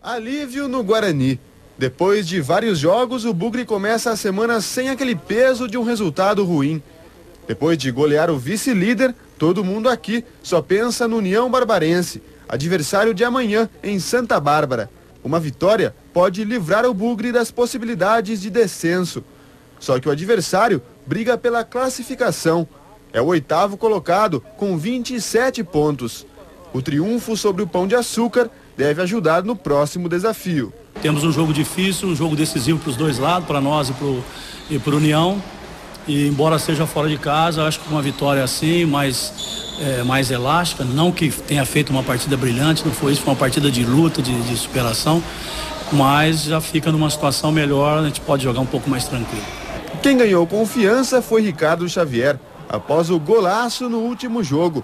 Alívio no Guarani. Depois de vários jogos, o Bugre começa a semana sem aquele peso de um resultado ruim. Depois de golear o vice-líder, todo mundo aqui só pensa no União Barbarense, adversário de amanhã em Santa Bárbara. Uma vitória pode livrar o Bugre das possibilidades de descenso. Só que o adversário briga pela classificação. É o 8º colocado com 27 pontos. O triunfo sobre o Pão de Açúcar deve ajudar no próximo desafio. Temos um jogo difícil, um jogo decisivo para os dois lados, para nós e para o União. E embora seja fora de casa, acho que uma vitória assim, mais elástica, não que tenha feito uma partida brilhante, não foi isso, foi uma partida de luta, de superação, mas já fica numa situação melhor, a gente pode jogar um pouco mais tranquilo. Quem ganhou confiança foi Ricardo Xavier, após o golaço no último jogo.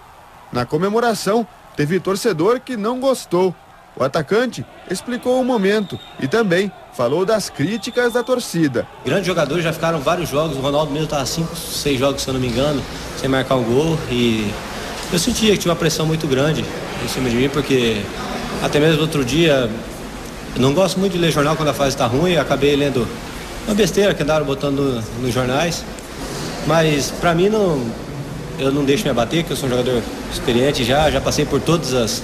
Na comemoração, teve torcedor que não gostou. O atacante explicou o momento e também falou das críticas da torcida. Grandes jogadores já ficaram vários jogos, o Ronaldo mesmo estava 5, 6 jogos, se eu não me engano, sem marcar um gol, e eu sentia que tinha uma pressão muito grande em cima de mim, porque até mesmo outro dia, eu não gosto muito de ler jornal quando a fase está ruim, eu acabei lendo uma besteira que andaram botando nos jornais, mas para mim eu não deixo me abater, que eu sou um jogador experiente já passei por todas as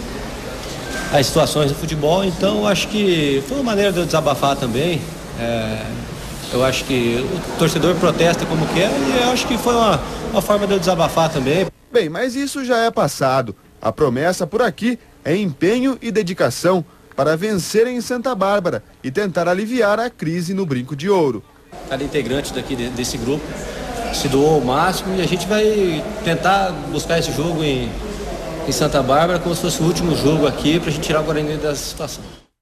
situações do futebol, então acho que foi uma maneira de eu desabafar também. Eu acho que o torcedor protesta como quer e eu acho que foi uma forma de eu desabafar também. Bem, mas isso já é passado. A promessa por aqui é empenho e dedicação para vencer em Santa Bárbara e tentar aliviar a crise no Brinco de Ouro. Cada integrante desse grupo se doou ao máximo e a gente vai tentar buscar esse jogo em Santa Bárbara como se fosse o último jogo aqui para a gente tirar o Guarani da situação.